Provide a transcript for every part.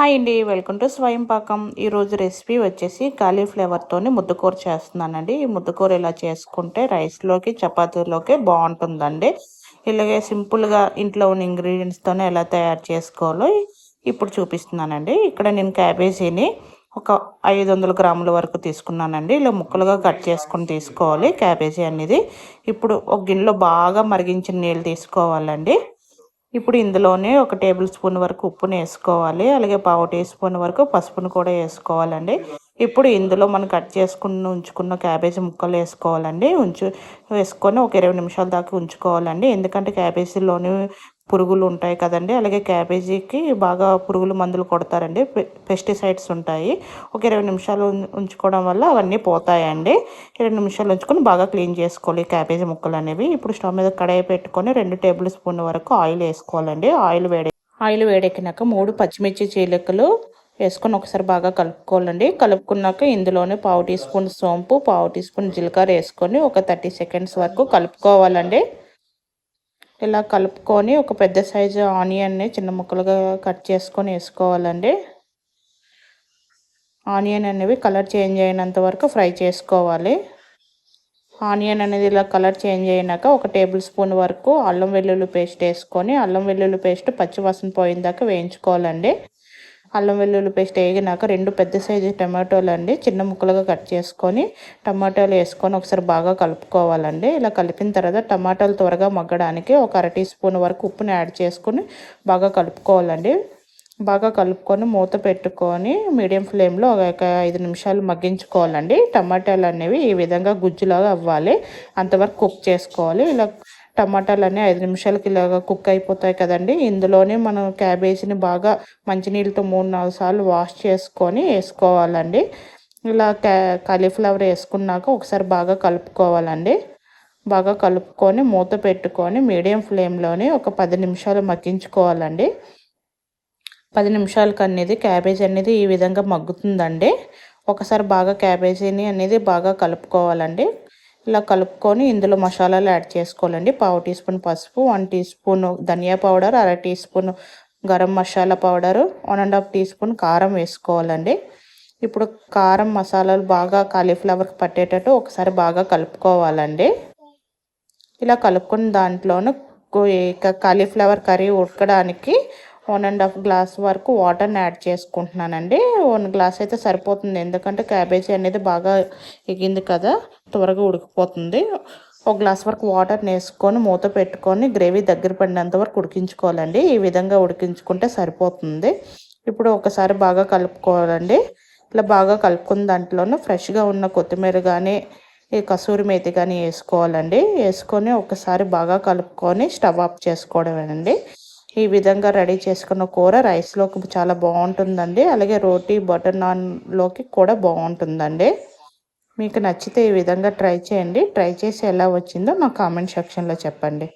Hi అండి, welcome to స్వయం పాకం. ఈరోజు రెసిపీ వచ్చేసి కాలీఫ్లవర్తోని ముద్దకూర చేస్తున్నానండి. ఈ ముద్దకూర ఇలా చేసుకుంటే రైస్లోకి చపాతీలోకి బాగుంటుందండి. ఇలాగే సింపుల్గా ఇంట్లో ఉన్న ఇంగ్రీడియంట్స్తోనే ఎలా తయారు చేసుకోవాలో ఇప్పుడు చూపిస్తున్నానండి. ఇక్కడ నేను క్యాబేజీని ఒక 500 గ్రాముల వరకు తీసుకున్నానండి. ఇలా ముక్కలుగా కట్ చేసుకొని తీసుకోవాలి క్యాబేజీ అనేది. ఇప్పుడు ఒక గిన్నెలో బాగా మరిగించిన నీళ్ళు తీసుకోవాలండి. ఇప్పుడు ఇందులోనే ఒక టేబుల్ స్పూన్ వరకు ఉప్పుని వేసుకోవాలి. అలాగే పావు టీ స్పూన్ వరకు పసుపును కూడా వేసుకోవాలండి. ఇప్పుడు ఇందులో మనం కట్ చేసుకుని ఉంచుకున్న క్యాబేజీ ముక్కలు వేసుకోవాలండి. వేసుకొని ఒక 20 నిమిషాల దాకా ఉంచుకోవాలండి. ఎందుకంటే క్యాబేజీలోని పురుగులు ఉంటాయి కదండి. అలాగే క్యాబేజీకి బాగా పురుగుల మందులు కొడతారండి, పెస్టిసైడ్స్ ఉంటాయి. ఒక 20 నిమిషాలు ఉంచుకోవడం వల్ల అవన్నీ పోతాయండి. 20 నిమిషాలు ఉంచుకొని బాగా క్లీన్ చేసుకోవాలి క్యాబేజీ ముక్కలు అనేవి. ఇప్పుడు స్టవ్ మీద కడాయి పెట్టుకొని 2 టేబుల్ స్పూన్ వరకు ఆయిల్ వేసుకోవాలండి. ఆయిల్ వేడెక్కినాక 3 పచ్చిమిర్చి చీలికలు వేసుకొని ఒకసారి బాగా కలుపుకోవాలండి. కలుపుకున్నాక ఇందులోనే పావు టీ స్పూన్ సోంపు, పావు టీ స్పూన్ జీలకర్ర వేసుకొని ఒక 30 సెకండ్స్ వరకు కలుపుకోవాలండి. ఇలా కలుపుకొని ఒక పెద్ద సైజు ఆనియన్ని చిన్న ముక్కలుగా కట్ చేసుకొని వేసుకోవాలండి. ఆనియన్ అనేవి కలర్ చేంజ్ అయినంత వరకు ఫ్రై చేసుకోవాలి. ఆనియన్ అనేది ఇలా కలర్ చేంజ్ అయినాక ఒక టేబుల్ స్పూన్ వరకు అల్లం వెల్లుల్లి పేస్ట్ వేసుకొని అల్లం వెల్లుల్లి పేస్ట్ పచ్చివాసన పోయిన దాకా వేయించుకోవాలండి. అల్లం వెల్లుల్లి పేస్ట్ వేగినాక 2 పెద్ద సైజు టమాటోలు అండి చిన్న ముక్కలుగా కట్ చేసుకొని టమాటాలు వేసుకొని ఒకసారి బాగా కలుపుకోవాలండి. ఇలా కలిపిన తర్వాత టమాటాలు త్వరగా మగ్గడానికి ఒక 1/2 టీ స్పూన్ వరకు ఉప్పుని యాడ్ చేసుకొని బాగా కలుపుకోవాలండి. బాగా కలుపుకొని మూత పెట్టుకొని మీడియం ఫ్లేమ్లో ఒక 5 నిమిషాలు మగ్గించుకోవాలండి. టమాటాలు అనేవి ఈ విధంగా గుజ్జులాగా అవ్వాలి, అంతవరకు కుక్ చేసుకోవాలి. ఇలా టమాటాలు అన్నీ 5 నిమిషాలకి ఇలాగా కుక్ అయిపోతాయి కదండి. ఇందులోనే మనం క్యాబేజీని బాగా మంచినీళ్ళతో 3-4 సార్లు వాష్ చేసుకొని వేసుకోవాలండి. ఇలా కాలీఫ్లవర్ వేసుకున్నాక ఒకసారి బాగా కలుపుకోవాలండి. బాగా కలుపుకొని మూత పెట్టుకొని మీడియం ఫ్లేమ్లోనే ఒక 10 నిమిషాలు మగ్గించుకోవాలండి. 10 నిమిషాలకు అనేది క్యాబేజీ అనేది ఈ విధంగా మగ్గుతుందండి. ఒకసారి బాగా క్యాబేజీని అనేది బాగా కలుపుకోవాలండి. ఇలా కలుపుకొని ఇందులో మసాలాలు యాడ్ చేసుకోవాలండి. పావు టీ స్పూన్ పసుపు, 1 టీ స్పూన్ ధనియా powder, 1/2 teaspoon garam masala powder, 1.5 teaspoon కారం వేసుకోవాలండి. ఇప్పుడు కారం మసాలాలు బాగా కాలీఫ్లవర్కి పట్టేటట్టు ఒకసారి బాగా కలుపుకోవాలండి. ఇలా కలుపుకున్న దాంట్లోనూ కాలీఫ్లవర్ కర్రీ ఉడకడానికి 1.5 గ్లాస్ వరకు వాటర్ని యాడ్ చేసుకుంటున్నానండి. 1 గ్లాస్ అయితే సరిపోతుంది, ఎందుకంటే క్యాబేజీ అనేది బాగా ఎగింది కదా, త్వరగా ఉడికిపోతుంది. 1 గ్లాస్ వరకు వాటర్ని వేసుకొని మూత పెట్టుకొని గ్రేవీ దగ్గర పడినంత వరకు ఉడికించుకోవాలండి. ఈ విధంగా ఉడికించుకుంటే సరిపోతుంది. ఇప్పుడు ఒకసారి బాగా కలుపుకోవాలండి. ఇలా బాగా కలుపుకున్న దాంట్లోనూ ఫ్రెష్గా ఉన్న కొత్తిమీర కానీ ఈ కసూరి మేతి కానీ వేసుకోవాలండి. వేసుకొని ఒకసారి బాగా కలుపుకొని స్టవ్ ఆఫ్ చేసుకోవడమేనండి. ఈ విధంగా రెడీ చేసుకున్న కూర రైస్లోకి చాలా బాగుంటుందండి. అలాగే రోటీ, బటర్ నాన్లోకి కూడా బాగుంటుందండి. మీకు నచ్చితే ఈ విధంగా ట్రై చేయండి. ట్రై చేసి ఎలా వచ్చిందో నా కామెంట్ సెక్షన్లో చెప్పండి.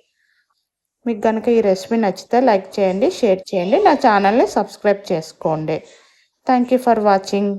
మీకు కనుక ఈ రెసిపీ నచ్చితే లైక్ చేయండి, షేర్ చేయండి, నా ఛానల్ని సబ్స్క్రైబ్ చేసుకోండి. Thank you for watching.